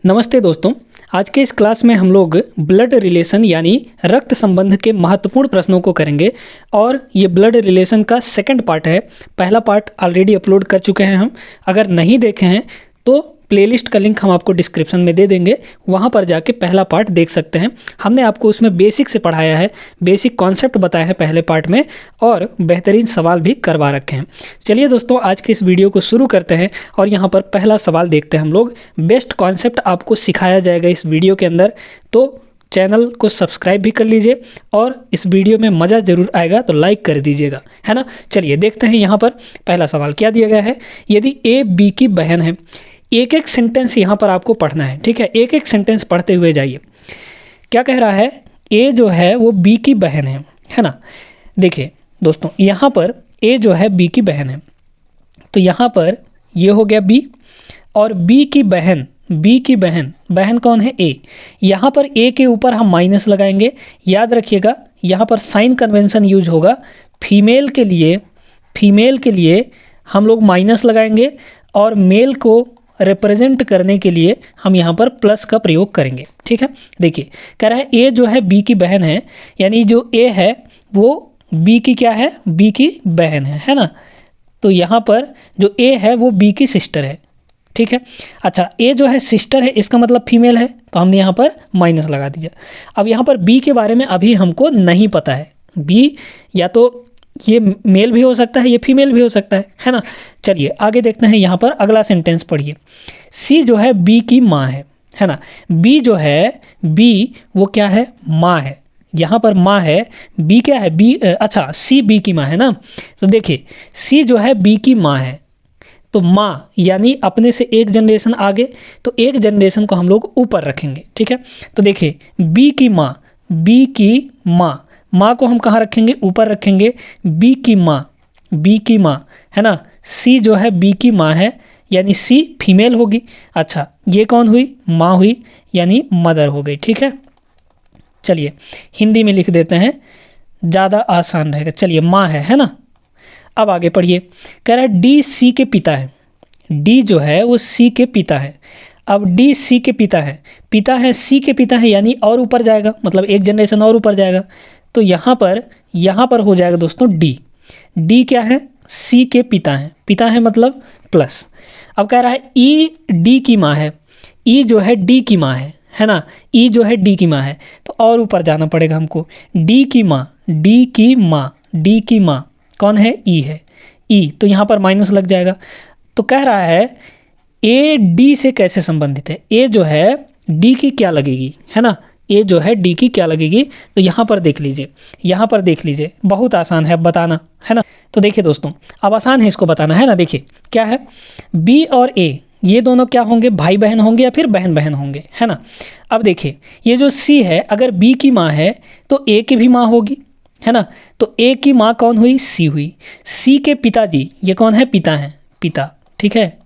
नमस्ते दोस्तों। आज के इस क्लास में हम लोग ब्लड रिलेशन यानी रक्त संबंध के महत्वपूर्ण प्रश्नों को करेंगे और ये ब्लड रिलेशन का सेकंड पार्ट है। पहला पार्ट ऑलरेडी अपलोड कर चुके हैं हम। अगर नहीं देखे हैं तो प्लेलिस्ट का लिंक हम आपको डिस्क्रिप्शन में दे देंगे, वहाँ पर जाके पहला पार्ट देख सकते हैं। हमने आपको उसमें बेसिक से पढ़ाया है, बेसिक कॉन्सेप्ट बताए हैं पहले पार्ट में और बेहतरीन सवाल भी करवा रखे हैं। चलिए दोस्तों, आज के इस वीडियो को शुरू करते हैं और यहाँ पर पहला सवाल देखते हैं हम लोग। बेस्ट कॉन्सेप्ट आपको सिखाया जाएगा इस वीडियो के अंदर, तो चैनल को सब्सक्राइब भी कर लीजिए और इस वीडियो में मज़ा जरूर आएगा तो लाइक कर दीजिएगा, है ना। चलिए देखते हैं यहाँ पर पहला सवाल क्या दिया गया है। यदि ए बी की बहन है, एक एक सेंटेंस यहाँ पर आपको पढ़ना है, ठीक है। एक एक सेंटेंस पढ़ते हुए जाइए। क्या कह रहा है, ए जो है वो बी की बहन है ना। देखिए दोस्तों, यहाँ पर ए जो है बी की बहन है, तो यहाँ पर ये हो गया बी और बी की बहन कौन है, ए। यहाँ पर ए के ऊपर हम माइनस लगाएंगे। याद रखिएगा, यहाँ पर साइन कन्वेंशन यूज होगा। फीमेल के लिए हम लोग माइनस लगाएंगे और मेल को रिप्रेजेंट करने के लिए हम यहाँ पर प्लस का प्रयोग करेंगे, ठीक है। देखिए कह रहा है ए जो है बी की बहन है, यानी जो ए है वो बी की क्या है, बी की बहन है ना। तो यहाँ पर जो ए है वो बी की सिस्टर है, ठीक है। अच्छा, ए जो है सिस्टर है, इसका मतलब फीमेल है, तो हमने यहाँ पर माइनस लगा दीजिए। अब यहाँ पर बी के बारे में अभी हमको नहीं पता है। बी या तो ये मेल भी हो सकता है, ये फीमेल भी हो सकता है ना। चलिए आगे देखते हैं। यहाँ पर अगला सेंटेंस पढ़िए। सी जो है बी की माँ है ना। बी जो है, बी वो क्या है, माँ है। यहाँ पर माँ है, बी क्या है, बी अच्छा सी बी की माँ है ना। तो देखिए सी जो है बी की माँ है, तो माँ यानी अपने से एक जनरेशन आगे, तो एक जनरेशन को हम लोग ऊपर रखेंगे, ठीक है। तो देखिए बी की माँ माँ को हम कहाँ रखेंगे, ऊपर रखेंगे। बी की माँ है ना। सी जो है बी की माँ है, यानी सी फीमेल होगी। अच्छा, ये कौन हुई, माँ हुई, यानी मदर हो गई, ठीक है। चलिए हिंदी में लिख देते हैं, ज़्यादा आसान रहेगा। चलिए माँ है ना। अब आगे पढ़िए। कह रहा है डी सी के पिता है। डी जो है वो सी के पिता है। अब डी सी के पिता है, सी के पिता है, यानी और ऊपर जाएगा, मतलब एक जनरेशन और ऊपर जाएगा। तो यहाँ पर हो जाएगा दोस्तों डी क्या है, सी के पिता है मतलब प्लस। अब कह रहा है ई डी की माँ है। ई जो है डी की माँ है ना। ई जो है डी की माँ है, तो और ऊपर जाना पड़ेगा हमको। डी की माँ कौन है, ई है। ई तो यहाँ पर माइनस लग जाएगा। तो कह रहा है ए डी से कैसे संबंधित है। ए जो है डी की क्या लगेगी, है ना। ए जो है डी की क्या लगेगी, तो यहाँ पर देख लीजिए, बहुत आसान है अब बताना, है ना। तो देखिए दोस्तों, अब आसान है इसको बताना, है ना। देखिए क्या है, बी और ए ये दोनों क्या होंगे, भाई बहन होंगे या फिर बहन बहन होंगे, है ना। अब देखिए ये जो सी है, अगर बी की माँ है तो ए की भी माँ होगी, है ना। तो ए की माँ कौन हुई, सी हुई। सी के पिताजी ये कौन है, पिता, ठीक है।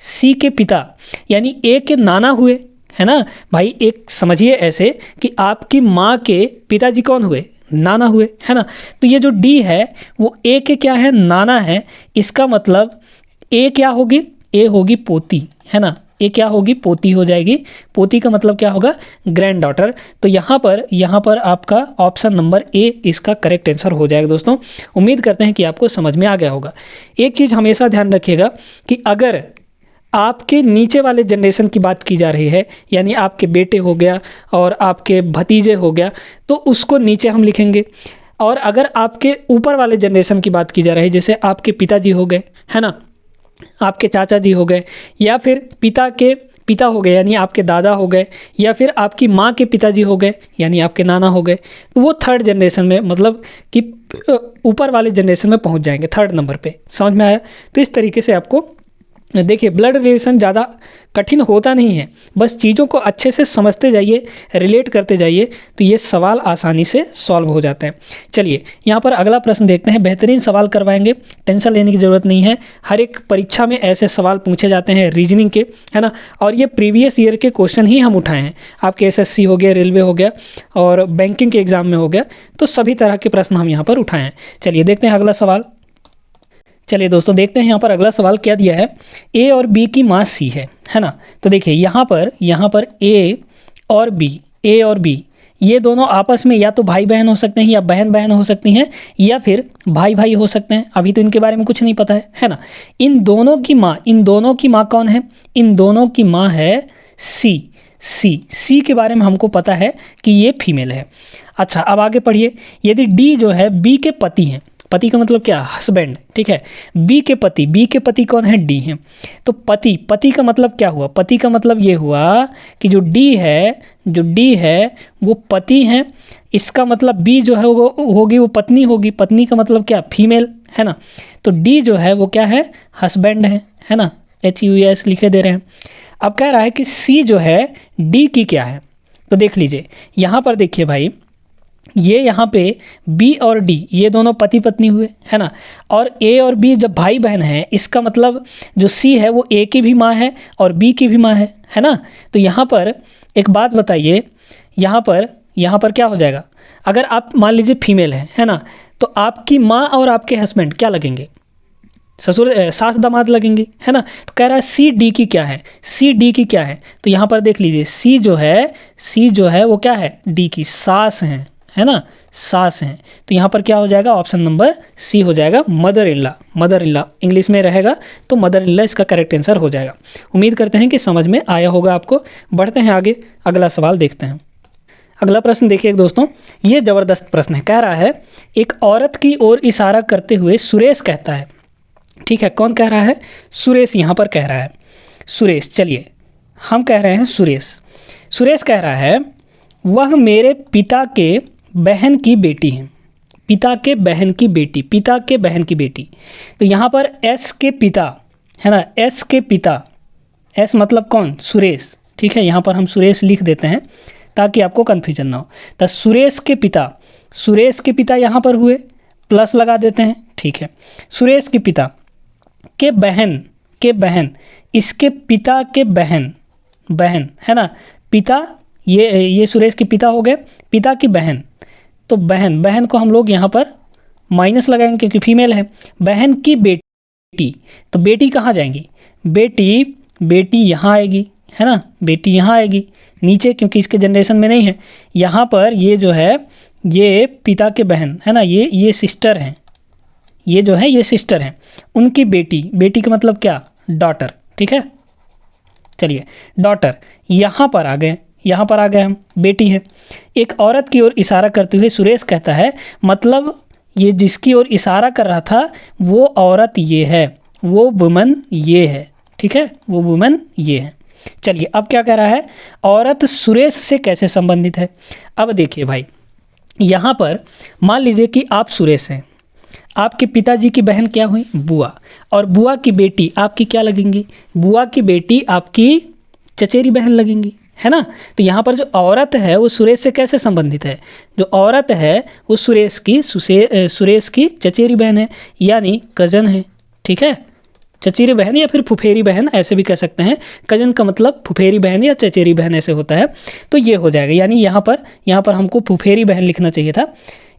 सी के पिता यानी ए के नाना हुए, है ना भाई। एक समझिए ऐसे कि आपकी माँ के पिताजी कौन हुए, नाना हुए, है ना। तो ये जो डी है वो ए के क्या है, नाना है। इसका मतलब ए क्या होगी, ए होगी पोती, है ना। ए क्या होगी, पोती हो जाएगी। पोती का मतलब क्या होगा, ग्रैंड डॉटर। तो यहाँ पर आपका ऑप्शन नंबर ए इसका करेक्ट आंसर हो जाएगा दोस्तों। उम्मीद करते हैं कि आपको समझ में आ गया होगा। एक चीज़ हमेशा ध्यान रखिएगा कि अगर आपके नीचे वाले जनरेशन की बात की जा रही है, यानी आपके बेटे हो गया और आपके भतीजे हो गया, तो उसको नीचे हम लिखेंगे। और अगर आपके ऊपर वाले जनरेशन की बात की जा रही है, जैसे आपके पिताजी हो गए, है ना, आपके चाचा जी हो गए, या फिर पिता के पिता हो गए यानी आपके दादा हो गए, या फिर आपकी माँ के पिताजी हो गए यानी आपके नाना हो गए, तो वो थर्ड जनरेशन में, मतलब कि ऊपर वाले जनरेशन में पहुँच जाएंगे, थर्ड नंबर पे। समझ में आया। तो इस तरीके से आपको देखिए ब्लड रिलेशन ज़्यादा कठिन होता नहीं है, बस चीज़ों को अच्छे से समझते जाइए, रिलेट करते जाइए, तो ये सवाल आसानी से सॉल्व हो जाते हैं। चलिए यहाँ पर अगला प्रश्न देखते हैं। बेहतरीन सवाल करवाएंगे, टेंशन लेने की ज़रूरत नहीं है। हर एक परीक्षा में ऐसे सवाल पूछे जाते हैं रीजनिंग के, है ना। और ये प्रीवियस ईयर के क्वेश्चन ही हम उठाए हैं। आपके एसएससी हो गया, रेलवे हो गया और बैंकिंग के एग्जाम में हो गया, तो सभी तरह के प्रश्न हम यहाँ पर उठाए हैं। चलिए देखते हैं अगला सवाल। चलिए दोस्तों देखते हैं यहाँ पर अगला सवाल क्या दिया है। ए और बी की माँ सी है ना। तो देखिए यहाँ पर ए और बी ये दोनों आपस में या तो भाई बहन हो सकते हैं या बहन बहन हो सकती हैं या फिर भाई भाई हो सकते हैं। अभी तो इनके बारे में कुछ नहीं पता है ना। इन दोनों की माँ कौन है? इन दोनों की माँ है सी के बारे में हमको पता है कि ये फीमेल है। अच्छा अब आगे पढ़िए। यदि डी जो है बी के पति हैं, पति का मतलब क्या? हस्बैंड, ठीक है। बी के पति कौन है? डी है। तो पति का मतलब क्या हुआ? पति का मतलब ये हुआ कि जो डी है वो पति है। इसका मतलब बी जो है वो पत्नी होगी। पत्नी का मतलब क्या? फीमेल, है ना। तो डी जो है वो क्या है? हस्बैंड है ना। HUS लिखे दे रहे हैं। अब कह रहा है कि सी जो है डी की क्या है। तो देख लीजिए यहाँ पर, देखिए भाई, ये यहाँ पे बी और डी ये दोनों पति पत्नी हुए, है ना। और ए और बी जब भाई बहन है, इसका मतलब जो सी है वो ए की भी माँ है और बी की भी माँ है ना। तो यहाँ पर एक बात बताइए, यहाँ पर क्या हो जाएगा? अगर आप मान लीजिए फीमेल है ना, तो आपकी माँ और आपके हस्बैंड क्या लगेंगे? ससुर सास दामाद लगेंगे, है ना। तो कह रहा है सी डी की क्या है? तो यहाँ पर देख लीजिए सी जो है वो क्या है? डी की सास है ना, सास हैं। तो यहाँ पर क्या हो जाएगा? ऑप्शन नंबर सी हो जाएगा, मदर इल्ला इंग्लिश में रहेगा तो मदर इल्ला इसका करेक्ट आंसर हो जाएगा। उम्मीद करते हैं कि समझ में आया होगा आपको। बढ़ते हैं आगे, अगला सवाल देखते हैं। अगला प्रश्न देखिए दोस्तों, ये ज़बरदस्त प्रश्न है। कह रहा है एक औरत की ओर इशारा करते हुए सुरेश कहता है, ठीक है। कौन कह रहा है? सुरेश यहाँ पर कह रहा है। सुरेश, चलिए हम कह रहे हैं सुरेश कह रहा है वह मेरे पिता के बहन की बेटी है। पिता के बहन की बेटी। तो यहाँ पर एस के पिता, है ना, एस मतलब कौन? सुरेश, ठीक है। यहाँ पर हम सुरेश लिख देते हैं ताकि आपको कन्फ्यूजन ना हो। तो सुरेश के पिता यहाँ पर हुए, प्लस लगा देते हैं, ठीक है। सुरेश के पिता के बहन इसके पिता के बहन, है ना। पिता ये सुरेश के पिता हो गए, पिता की बहन। तो बहन को हम लोग यहाँ पर माइनस लगाएंगे क्योंकि फीमेल है। बहन की बेटी, तो बेटी कहाँ जाएंगी? बेटी यहाँ आएगी, है ना। बेटी यहाँ आएगी नीचे क्योंकि इसके जनरेशन में नहीं है। यहाँ पर ये जो है ये पिता के बहन, है ना, ये सिस्टर हैं। ये जो है ये सिस्टर हैं, उनकी बेटी का मतलब क्या? डॉटर, ठीक है। चलिए डॉटर यहाँ पर आ गए हम, बेटी है। एक औरत की ओर इशारा करते हुए सुरेश कहता है, मतलब ये जिसकी ओर इशारा कर रहा था वो औरत ये है, वो वुमन ये है, ठीक है, वो वुमन ये है। चलिए अब क्या कह रहा है? औरत सुरेश से कैसे संबंधित है? अब देखिए भाई, यहाँ पर मान लीजिए कि आप सुरेश हैं, आपके पिताजी की बहन क्या हुई? बुआ। और बुआ की बेटी आपकी क्या लगेंगी? बुआ की बेटी आपकी चचेरी बहन लगेंगी, है ना। तो यहाँ पर जो औरत है वो सुरेश से कैसे संबंधित है? जो औरत है वो सुरेश की चचेरी बहन है, यानी कजन है, ठीक है। चचेरी बहन या फिर फुफेरी बहन ऐसे भी कह सकते हैं। कजन का मतलब फुफेरी बहन या चचेरी बहन ऐसे होता है। तो ये हो जाएगा, यानी यहाँ पर हमको फुफेरी बहन लिखना चाहिए था।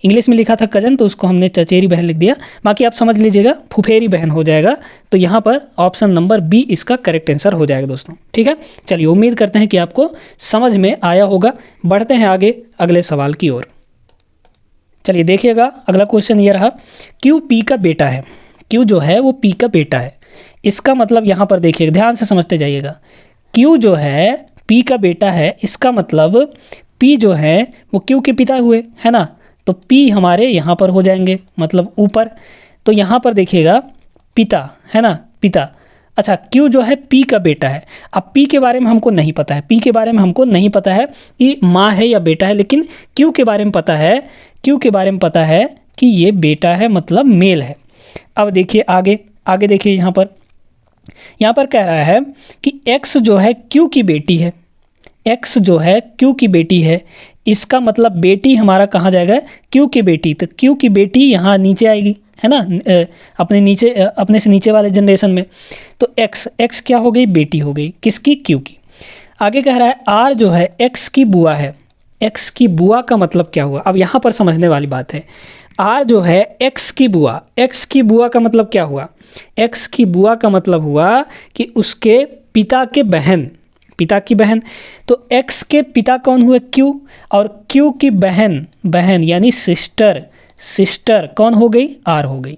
इंग्लिश में लिखा था कजन, तो उसको हमने चचेरी बहन लिख दिया। बाकी आप समझ लीजिएगा फुफेरी बहन हो जाएगा। तो यहाँ पर ऑप्शन नंबर बी इसका करेक्ट आंसर हो जाएगा दोस्तों, ठीक है। चलिए उम्मीद करते हैं कि आपको समझ में आया होगा। बढ़ते हैं आगे अगले सवाल की ओर। चलिए देखिएगा अगला क्वेश्चन ये रहा, क्यू पी का बेटा है। क्यू जो है वो पी का बेटा है। इसका मतलब यहाँ पर देखिएगा, ध्यान से समझते जाइएगा। क्यू जो है पी का बेटा है, इसका मतलब पी जो है वो क्यू के पिता हुए, है ना। तो पी हमारे यहाँ पर हो जाएंगे, मतलब ऊपर। तो यहाँ पर देखिएगा पिता, है ना, पिता। अच्छा क्यू जो है पी का बेटा है। अब पी के बारे में हमको नहीं पता है, कि माँ है या बेटा है, लेकिन क्यू के बारे में पता है कि ये बेटा है, मतलब मेल है। अब देखिए आगे देखिए, यहाँ पर कह रहा है कि एक्स जो है क्यू की बेटी है। इसका मतलब बेटी हमारा कहाँ जाएगा? क्यू की बेटी। तो क्यू की बेटी यहाँ नीचे आएगी, है ना, अपने से नीचे वाले जनरेशन में। तो एक्स क्या हो गई? बेटी हो गई, किसकी? क्यू की। आगे कह रहा है आर जो है एक्स की बुआ है। एक्स की बुआ का मतलब क्या हुआ? अब यहाँ पर समझने वाली बात है। आर जो है एक्स की बुआ, एक्स की बुआ का मतलब क्या हुआ? एक्स की बुआ का मतलब हुआ कि उसके पिता के बहन, पिता की बहन। तो एक्स के पिता कौन हुए? क्यू, और क्यू की बहन, बहन यानी सिस्टर, सिस्टर कौन हो गई? आर हो गई,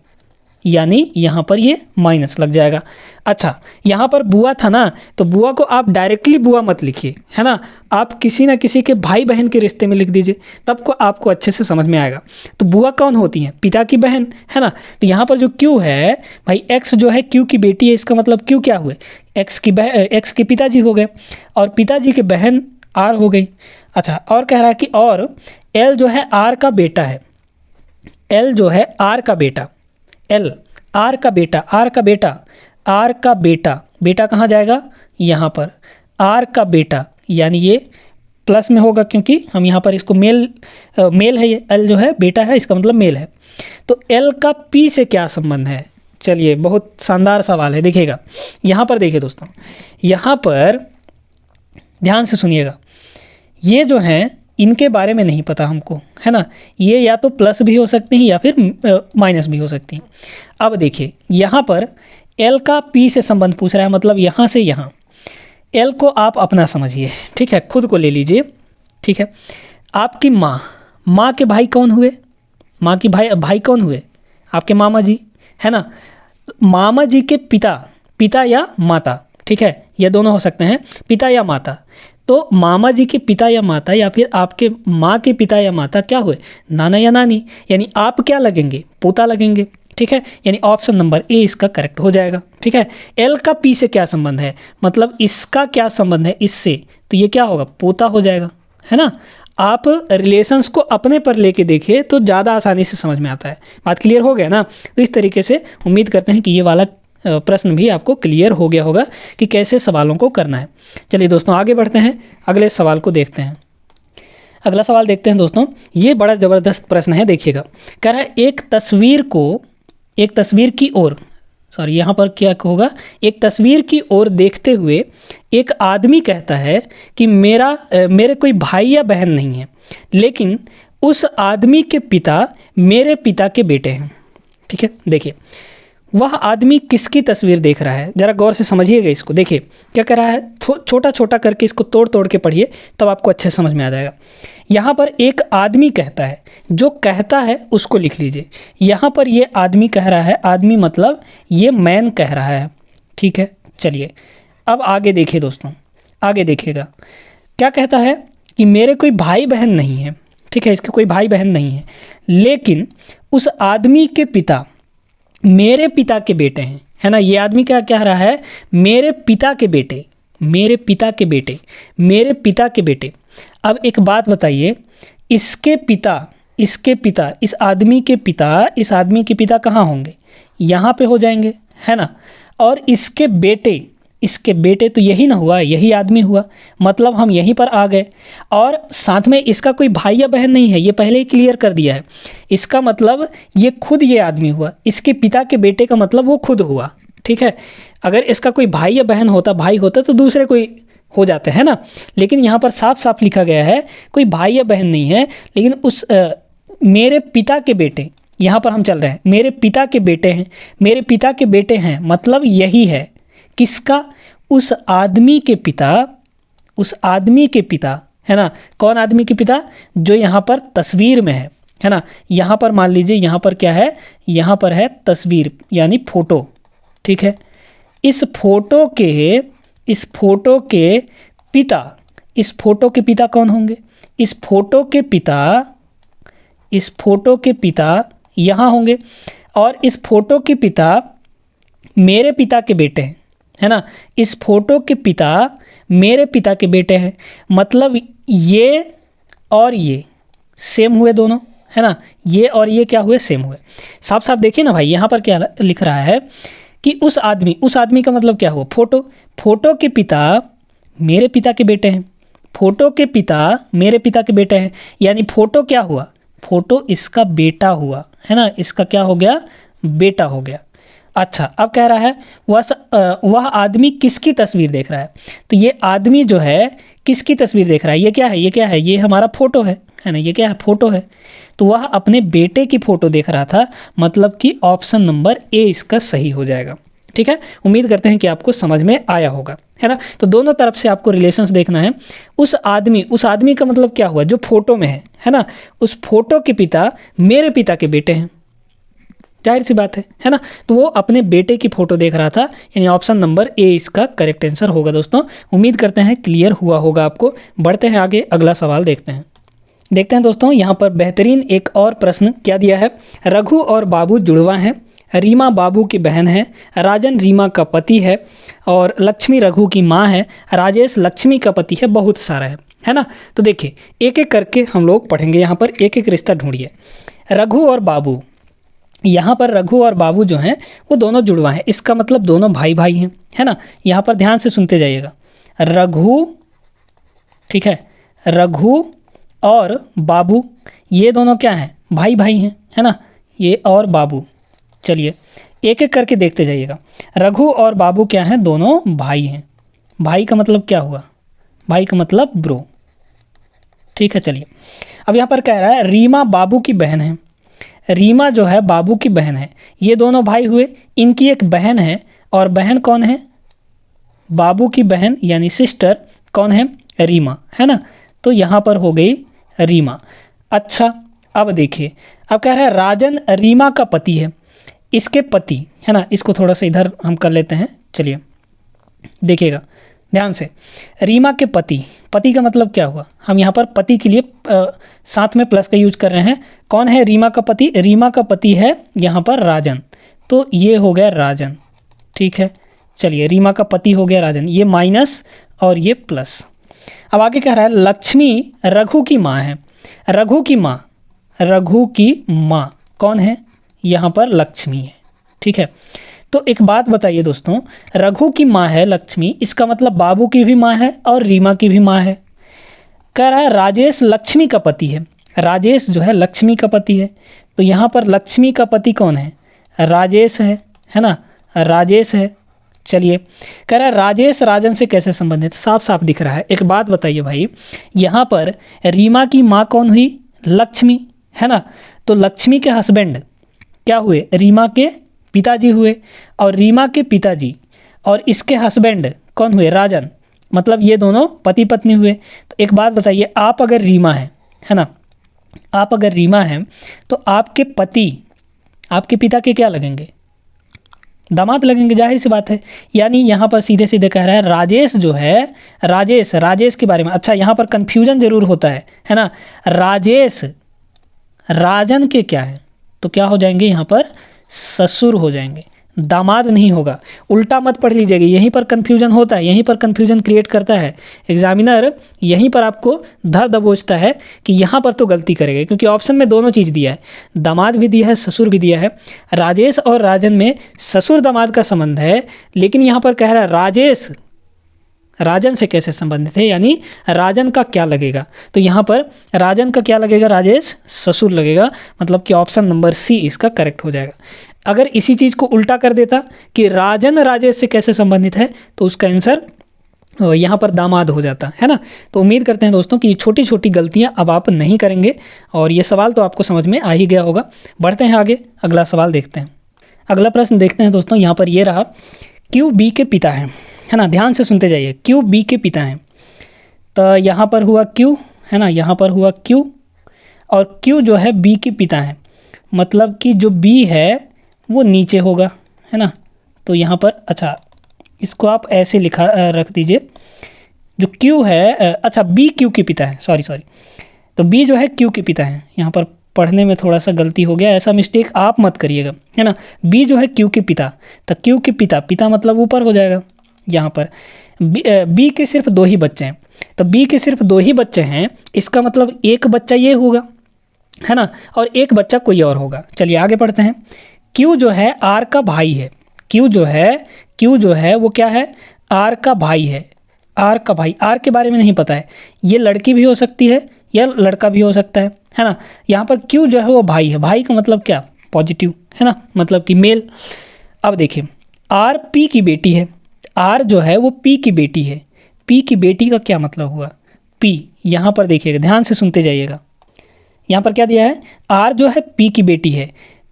यानी यहाँ पर ये माइनस लग जाएगा। अच्छा, यहाँ पर बुआ था ना, तो बुआ को आप डायरेक्टली बुआ मत लिखिए, है ना, आप किसी ना किसी के भाई बहन के रिश्ते में लिख दीजिए, तब को आपको अच्छे से समझ में आएगा। तो बुआ कौन होती है? पिता की बहन, है ना। तो यहाँ पर जो क्यू है भाई, एक्स जो है क्यू की बेटी है, इसका मतलब क्यू क्या हुए? एक्स के पिताजी हो गए, और पिताजी के बहन आर हो गई। अच्छा, और कह रहा है कि और एल जो है आर का बेटा है, एल जो है आर का बेटा, एल आर का बेटा, आर का बेटा, आर का बेटा, बेटा कहाँ जाएगा? यहाँ पर आर का बेटा, यानी ये प्लस में होगा क्योंकि हम यहाँ पर इसको मेल, मेल है, ये एल जो है बेटा है, इसका मतलब मेल है। तो एल का पी से क्या संबंध है? चलिए, बहुत शानदार सवाल है, देखिएगा यहाँ पर। देखिए दोस्तों, यहाँ पर ध्यान से सुनिएगा, ये जो है इनके बारे में नहीं पता हमको, है ना, ये या तो प्लस भी हो सकते हैं या फिर माइनस भी हो सकती हैं। अब देखिए यहाँ पर एल का पी से संबंध पूछ रहा है, मतलब यहाँ से यहाँ। एल को आप अपना समझिए, ठीक है, खुद को ले लीजिए, ठीक है। आपकी माँ, माँ के भाई कौन हुए? माँ की भाई कौन हुए? आपके मामा जी, है ना। मामा जी के पिता, पिता या माता, ठीक है, ये दोनों हो सकते हैं, पिता या माता। तो मामा जी के पिता या माता, या फिर आपके माँ के पिता या माता क्या हुए? नाना या नानी, यानी आप क्या लगेंगे? पोता लगेंगे, ठीक है, यानी ऑप्शन नंबर ए इसका करेक्ट हो जाएगा, ठीक है। एल का पी से क्या संबंध है, मतलब इसका क्या संबंध है इससे, तो ये क्या होगा? पोता हो जाएगा, है ना। आप रिलेशंस को अपने पर लेके देखिए तो ज़्यादा आसानी से समझ में आता है। बात क्लियर हो गया ना? तो इस तरीके से उम्मीद करते हैं कि ये वाला प्रश्न भी आपको क्लियर हो गया होगा कि कैसे सवालों को करना है। चलिए दोस्तों, आगे बढ़ते हैं, अगले सवाल को देखते हैं। अगला सवाल देखते हैं दोस्तों, ये बड़ा ज़बरदस्त प्रश्न है, देखिएगा। कह रहा है एक तस्वीर की ओर, सॉरी यहाँ पर क्या होगा, एक तस्वीर की ओर देखते हुए एक आदमी कहता है कि मेरे कोई भाई या बहन नहीं है, लेकिन उस आदमी के पिता मेरे पिता के बेटे हैं, ठीक है। देखिए, वह आदमी किसकी तस्वीर देख रहा है? जरा गौर से समझिएगा इसको। देखिए क्या कर रहा है, छोटा छोटा करके इसको तोड़ तोड़ के पढ़िए, तब आपको अच्छे से समझ में आ जाएगा। यहाँ पर एक आदमी कहता है, जो कहता है उसको लिख लीजिए। यहाँ पर ये आदमी कह रहा है, आदमी मतलब ये मैन कह रहा है, ठीक है। चलिए अब आगे देखिए दोस्तों, आगे देखिएगा क्या कहता है कि मेरे कोई भाई बहन नहीं है, ठीक है, इसके कोई भाई बहन नहीं है, लेकिन उस आदमी के पिता मेरे पिता के बेटे हैं, है ना। ये आदमी क्या कह रहा है? मेरे पिता के बेटे, मेरे पिता के बेटे, मेरे पिता के बेटे। अब एक बात बताइए, इसके पिता, इसके पिता, इस आदमी के पिता, इस आदमी के पिता कहाँ होंगे? यहाँ पे हो जाएंगे, है ना। और इसके बेटे तो यही ना हुआ, यही आदमी हुआ, मतलब हम यहीं पर आ गए। और साथ में इसका कोई भाई या बहन नहीं है, ये पहले ही क्लियर कर दिया है। इसका मतलब ये खुद ये आदमी हुआ, इसके पिता के बेटे का मतलब वो खुद हुआ, ठीक है। अगर इसका कोई भाई या बहन होता, भाई होता तो दूसरे कोई हो जाते हैं ना, लेकिन यहाँ पर साफ साफ लिखा गया है कोई भाई या बहन नहीं है, लेकिन उस मेरे पिता के बेटे, यहाँ पर हम चल रहे हैं, मेरे पिता के बेटे हैं, मेरे पिता के बेटे हैं, मतलब यही है किसका? उस आदमी के पिता, उस आदमी के पिता, है ना। कौन आदमी के पिता? जो यहाँ पर तस्वीर में है ना। यहाँ पर मान लीजिए, यहाँ पर क्या है, यहाँ पर है तस्वीर यानी फोटो, ठीक है। इस फोटो के पिता, इस फोटो के पिता कौन होंगे? इस फोटो के पिता यहाँ होंगे, और इस फोटो के पिता मेरे पिता के बेटे हैं, है ना। इस फोटो के पिता मेरे पिता के बेटे हैं, मतलब ये और ये सेम हुए दोनों, है ना। ये और ये क्या हुए? सेम हुए। साफ साफ देखिए ना भाई, यहाँ पर क्या लिख रहा है कि उस आदमी का मतलब क्या हुआ? फोटो के पिता मेरे पिता के बेटे हैं, फोटो के पिता मेरे पिता के बेटे हैं, यानी फोटो क्या हुआ? फोटो इसका बेटा हुआ, है ना। इसका क्या हो गया? बेटा हो गया। अच्छा, अब कह रहा है वह आदमी किसकी तस्वीर देख रहा है? तो ये आदमी जो है किसकी तस्वीर देख रहा है? ये क्या है? ये क्या है? ये हमारा फोटो है ना। ये क्या है? फोटो है। तो वह अपने बेटे की फोटो देख रहा था, मतलब कि ऑप्शन नंबर ए इसका सही हो जाएगा। ठीक है, उम्मीद करते हैं कि आपको समझ में आया होगा, है ना। तो दोनों तरफ से आपको रिलेशंस देखना है। उस आदमी का मतलब क्या हुआ, जो फोटो में है ना, उस फोटो के पिता मेरे पिता के बेटे हैं, जाहिर सी बात है ना। तो वो अपने बेटे की फोटो देख रहा था, यानी ऑप्शन नंबर ए इसका करेक्ट आंसर होगा। दोस्तों उम्मीद करते हैं क्लियर हुआ होगा आपको। बढ़ते हैं आगे, अगला सवाल देखते हैं दोस्तों। यहाँ पर बेहतरीन एक और प्रश्न क्या दिया है। रघु और बाबू जुड़वा हैं, रीमा बाबू की बहन है, राजन रीमा का पति है और लक्ष्मी रघु की माँ है, राजेश लक्ष्मी का पति है, बहुत सारा है ना। तो देखिए एक एक करके हम लोग पढ़ेंगे, यहाँ पर एक एक रिश्ता ढूंढिए। रघु और बाबू, यहाँ पर रघु और बाबू जो हैं वो दोनों जुड़वा हैं, इसका मतलब दोनों भाई भाई हैं, है ना। यहाँ पर ध्यान से सुनते जाइएगा। रघु, ठीक है, रघु और बाबू ये दोनों क्या हैं, भाई भाई हैं, है ना, ये और बाबू। चलिए एक एक करके देखते जाइएगा। रघु और बाबू क्या हैं, दोनों भाई हैं। भाई का मतलब क्या हुआ, भाई का मतलब ब्रो। ठीक है, चलिए अब यहाँ पर कह रहा है रीमा बाबू की बहन है। रीमा जो है बाबू की बहन है, ये दोनों भाई हुए, इनकी एक बहन है, और बहन कौन है, बाबू की बहन यानी सिस्टर कौन है, रीमा, है ना। तो यहाँ पर हो गई रीमा। अच्छा अब देखिए, अब कह रहा है राजन रीमा का पति है, इसके पति, है ना, इसको थोड़ा सा इधर हम कर लेते हैं। चलिए देखिएगा ध्यान से, रीमा के पति, पति का मतलब क्या हुआ, हम यहाँ पर पति के लिए साथ में प्लस का यूज कर रहे हैं। कौन है रीमा का पति, रीमा का पति है यहाँ पर राजन, तो ये हो गया राजन। ठीक है, चलिए रीमा का पति हो गया राजन, ये माइनस और ये प्लस। अब आगे कह रहा है लक्ष्मी रघु की माँ है। रघु की माँ, रघु की माँ कौन है, यहाँ पर लक्ष्मी है। ठीक है, तो एक बात बताइए दोस्तों, रघु की माँ है लक्ष्मी, इसका मतलब बाबू की भी माँ है और रीमा की भी माँ है। कह रहा है राजेश लक्ष्मी का पति है, राजेश जो है लक्ष्मी का पति है, तो यहाँ पर लक्ष्मी का पति कौन है, राजेश है ना, राजेश है। चलिए कह रहा है राजेश राजन से कैसे संबंधित, साफ साफ दिख रहा है। एक बात बताइए भाई, यहाँ पर रीमा की माँ कौन हुई, लक्ष्मी, है ना, तो लक्ष्मी के हस्बैंड क्या हुए, रीमा के पिताजी हुए, और रीमा के पिताजी और इसके हस्बैंड कौन हुए, राजन, मतलब ये दोनों पति पत्नी हुए। तो एक बात बताइए, आप अगर रीमा है ना, आप अगर रीमा हैं तो आपके पति आपके पिता के क्या लगेंगे, दामाद लगेंगे, जाहिर सी बात है। यानी यहाँ पर सीधे सीधे कह रहा है राजेश जो है, राजेश के बारे में, अच्छा यहाँ पर कंफ्यूजन जरूर होता है ना, राजेश राजन के क्या है, तो क्या हो जाएंगे यहाँ पर, ससुर हो जाएंगे, दामाद नहीं होगा। उल्टा मत पढ़ लीजिएगा, यहीं पर कंफ्यूजन होता है, यहीं पर कंफ्यूजन क्रिएट करता है एग्जामिनर, यहीं पर आपको धर दबोचता है कि यहाँ पर तो गलती करेगा, क्योंकि ऑप्शन में दोनों चीज़ दिया है, दामाद भी दिया है, ससुर भी दिया है। राजेश और राजन में ससुर दामाद का संबंध है, लेकिन यहाँ पर कह रहा है राजेश राजन से कैसे संबंधित है, यानी राजन का क्या लगेगा, तो यहाँ पर राजन का क्या लगेगा, राजेश ससुर लगेगा, मतलब कि ऑप्शन नंबर सी इसका करेक्ट हो जाएगा। अगर इसी चीज़ को उल्टा कर देता कि राजन राजेश से कैसे संबंधित है, तो उसका आंसर यहाँ पर दामाद हो जाता है ना। तो उम्मीद करते हैं दोस्तों कि ये छोटी छोटी गलतियाँ अब आप नहीं करेंगे, और ये सवाल तो आपको समझ में आ ही गया होगा। बढ़ते हैं आगे, अगला सवाल देखते हैं। अगला प्रश्न देखते हैं दोस्तों, यहाँ पर ये रहा, क्यू बी के पिता हैं, है ना, ध्यान से सुनते जाइए, क्यू बी के पिता हैं, तो यहाँ पर हुआ क्यू, है ना, यहाँ पर हुआ क्यू, और क्यू जो है बी के पिता हैं, मतलब कि जो बी है वो नीचे होगा, है ना। तो यहाँ पर अच्छा इसको आप ऐसे लिखा रख दीजिए, जो क्यू है, अच्छा बी क्यू के पिता है, सॉरी तो बी जो है क्यू के पिता है, यहाँ पर पढ़ने में थोड़ा सा गलती हो गया, ऐसा मिस्टेक आप मत करिएगा, है ना। बी जो है क्यू के पिता, तो क्यू के पिता मतलब ऊपर हो जाएगा। यहाँ पर बी के सिर्फ 2 ही बच्चे हैं, तो बी के सिर्फ 2 ही बच्चे हैं, इसका मतलब एक बच्चा ये होगा, है ना, और एक बच्चा कोई और होगा। चलिए आगे पढ़ते हैं। क्यू जो है आर का भाई है, क्यू जो है वो क्या है, आर का भाई है, आर का भाई, आर के बारे में नहीं पता है, ये लड़की भी हो सकती है या लड़का भी हो सकता है ना। यहाँ पर क्यू जो है वो भाई है, भाई का मतलब क्या, पॉजिटिव, है ना, मतलब कि मेल। अब देखिए आर पी की बेटी है, आर जो है वो पी की बेटी है, पी की बेटी का क्या मतलब हुआ, पी, यहाँ पर देखिएगा ध्यान से सुनते जाइएगा, यहाँ पर क्या दिया है, आर जो है पी की बेटी है,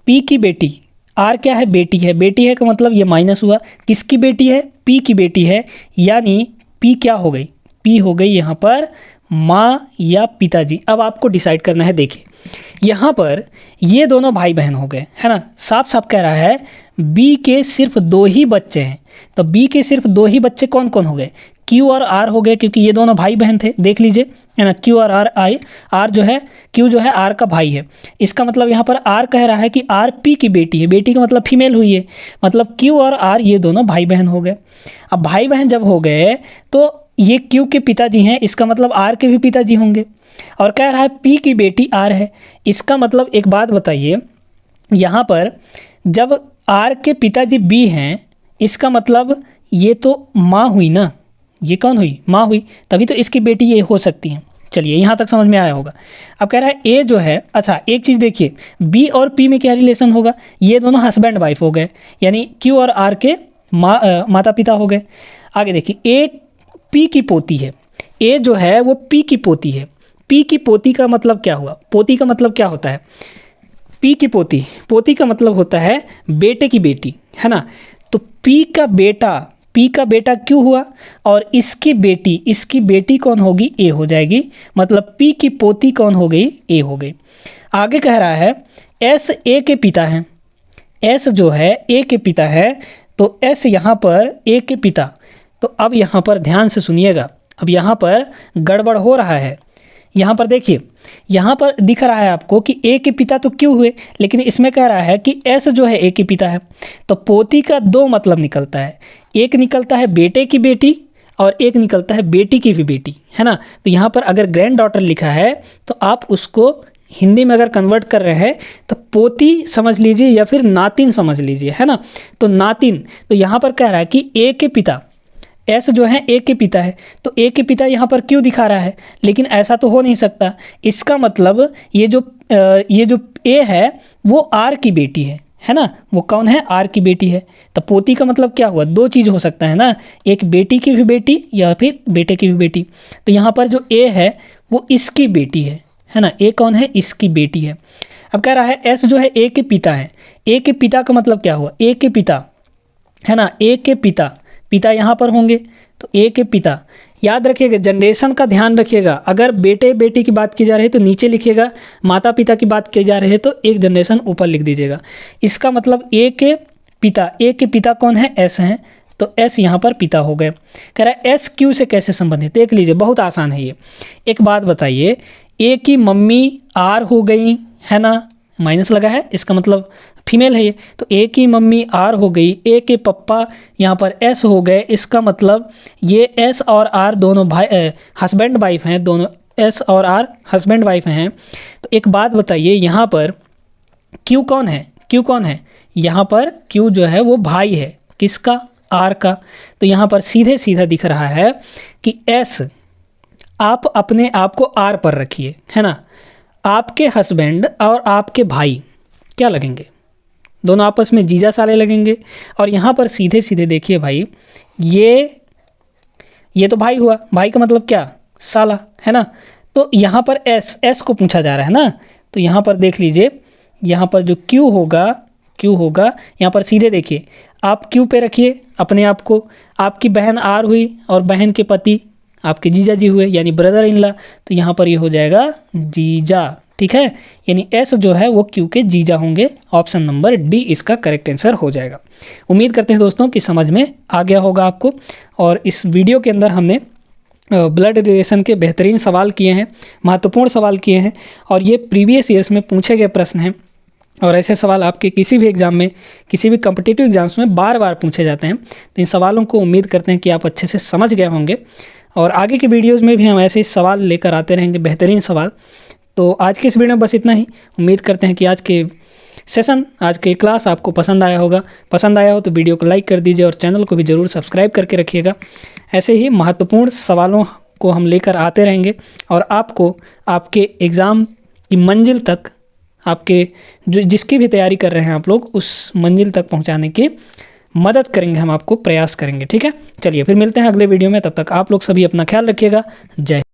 पी की बेटी, आर क्या है, बेटी है, बेटी है का मतलब ये माइनस हुआ, किसकी बेटी है, पी की बेटी है, यानी पी क्या हो गई, पी हो गई यहाँ पर माँ या पिताजी। अब आपको डिसाइड करना है, देखिए यहाँ पर ये दोनों भाई बहन हो गए, है ना, साफ साफ कह रहा है बी के सिर्फ 2 ही बच्चे हैं, तो बी के सिर्फ 2 ही बच्चे कौन कौन हो गए, क्यू और आर हो गए, क्योंकि ये दोनों भाई बहन थे, देख लीजिए, है ना, क्यू और आर आई, आर जो है, क्यू जो है आर का भाई है, इसका मतलब यहाँ पर आर कह रहा है कि आर पी की बेटी है, बेटी का मतलब फीमेल हुई है, मतलब क्यू और आर ये दोनों भाई बहन हो गए। अब भाई बहन जब हो गए तो ये क्यू के पिताजी हैं, इसका मतलब आर के भी पिताजी होंगे, और कह रहा है पी की बेटी आर है, इसका मतलब एक बात बताइए, यहाँ पर जब आर के पिताजी बी हैं, इसका मतलब ये तो माँ हुई ना, ये कौन हुई, माँ हुई, तभी तो इसकी बेटी ये हो सकती है। चलिए यहाँ तक समझ में आया होगा। अब कह रहा है ए जो है, अच्छा एक चीज़ देखिए, बी और पी में क्या रिलेशन होगा, ये दोनों हस्बैंड वाइफ हो गए, यानी क्यू और आर के माता पिता हो गए। आगे देखिए, ए पी की पोती है, ए जो है वो पी की पोती है, पी की पोती का मतलब क्या हुआ, पोती का मतलब क्या होता है, पी की पोती, पोती का मतलब होता है बेटे की बेटी, है ना, तो पी का बेटा क्यों हुआ, और इसकी बेटी कौन होगी, ए हो जाएगी, मतलब पी की पोती कौन हो गई, ए हो गई। आगे कह रहा है एस ए के पिता हैं, एस जो है ए के पिता है, तो एस यहाँ पर ए के पिता, तो अब यहाँ पर ध्यान से सुनिएगा, अब यहाँ पर गड़बड़ हो रहा है। यहाँ पर देखिए, यहाँ पर दिख रहा है आपको कि ए के पिता तो क्यों हुए, लेकिन इसमें कह रहा है कि एस जो है ए के पिता है, तो पोती का 2 मतलब निकलता है, एक निकलता है बेटे की बेटी और एक निकलता है बेटी की भी बेटी, है ना। तो यहाँ पर अगर ग्रैंड डॉटर लिखा है तो आप उसको हिंदी में अगर कन्वर्ट कर रहे हैं तो पोती समझ लीजिए या फिर नातिन समझ लीजिए, है ना, तो नातिन। तो यहाँ पर कह रहा है कि ए के पिता, एस जो है ए के पिता है, तो ए के पिता यहाँ पर क्यों दिखा रहा है, लेकिन ऐसा तो हो नहीं सकता, इसका मतलब ये जो ए है वो आर की बेटी है ना, वो कौन है, आर की बेटी है, तो पोती का मतलब क्या हुआ, 2 चीज़ हो सकता है ना, एक बेटी की भी बेटी या फिर बेटे की भी बेटी। तो यहाँ पर जो ए है वो इसकी बेटी है ना, ए कौन है, इसकी बेटी है। अब कह रहा है एस जो है ए के पिता है, ए के पिता का मतलब क्या हुआ, ए के पिता, है ना, ए के पिता, पिता यहाँ पर होंगे, तो ए के पिता, याद रखिएगा जनरेशन का ध्यान रखिएगा, अगर बेटे बेटी की बात की जा रही है तो नीचे लिखिएगा, माता पिता की बात की जा रही है तो एक जनरेशन ऊपर लिख दीजिएगा। इसका मतलब ए के पिता कौन है, एस हैं, तो एस यहाँ पर पिता हो गए। कह रहा है एस क्यू से कैसे संबंधित, देख लीजिए बहुत आसान है ये। एक बात बताइए, ए की मम्मी आर हो गई, है ना, माइनस लगा है, इसका मतलब फीमेल है ये, तो ए की मम्मी आर हो गई, ए के पप्पा यहाँ पर एस हो गए, इसका मतलब ये एस और आर दोनों भाई हस्बैंड वाइफ हैं, दोनों एस और आर हस्बैंड वाइफ हैं। तो एक बात बताइए, यहाँ पर क्यू कौन है, क्यू कौन है, यहाँ पर क्यू जो है वो भाई है, किसका, आर का। तो यहाँ पर सीधे सीधा दिख रहा है कि एस, आप अपने आप को आर पर रखिए, है ना, आपके हस्बैंड और आपके भाई क्या लगेंगे, दोनों आपस में जीजा साले लगेंगे। और यहाँ पर सीधे सीधे देखिए भाई, ये तो भाई हुआ, भाई का मतलब क्या, साला, है ना। तो यहाँ पर एस को पूछा जा रहा है ना, तो यहाँ पर देख लीजिए, यहाँ पर जो क्यू होगा यहाँ पर सीधे देखिए, आप क्यू पे रखिए अपने आप को, आपकी बहन आर हुई और बहन के पति आपके जीजा जी हुए, यानी ब्रदर इन लॉ, तो यहाँ पर ये हो जाएगा जीजा, ठीक है, यानी एस जो है वो क्यू के जीजा होंगे। ऑप्शन नंबर डी इसका करेक्ट आंसर हो जाएगा। उम्मीद करते हैं दोस्तों कि समझ में आ गया होगा आपको। और इस वीडियो के अंदर हमने ब्लड रिलेशन के बेहतरीन सवाल किए हैं, महत्वपूर्ण सवाल किए हैं, और ये प्रीवियस ईयर्स में पूछे गए प्रश्न हैं, और ऐसे सवाल आपके किसी भी एग्जाम में, किसी भी कॉम्पिटिटिव एग्जाम्स में बार बार पूछे जाते हैं। तो इन सवालों को उम्मीद करते हैं कि आप अच्छे से समझ गए होंगे, और आगे के वीडियोज़ में भी हम ऐसे ही सवाल लेकर आते रहेंगे, बेहतरीन सवाल। तो आज के इस वीडियो में बस इतना ही। उम्मीद करते हैं कि आज के सेशन, आज के क्लास आपको पसंद आया होगा। पसंद आया हो तो वीडियो को लाइक कर दीजिए और चैनल को भी ज़रूर सब्सक्राइब करके रखिएगा। ऐसे ही महत्वपूर्ण सवालों को हम लेकर आते रहेंगे और आपको आपके एग्ज़ाम की मंजिल तक, आपके जिसकी भी तैयारी कर रहे हैं आप लोग, उस मंजिल तक पहुंचाने की मदद करेंगे, हम आपको प्रयास करेंगे। ठीक है, चलिए फिर मिलते हैं अगले वीडियो में। तब तक आप लोग सभी अपना ख्याल रखिएगा। जय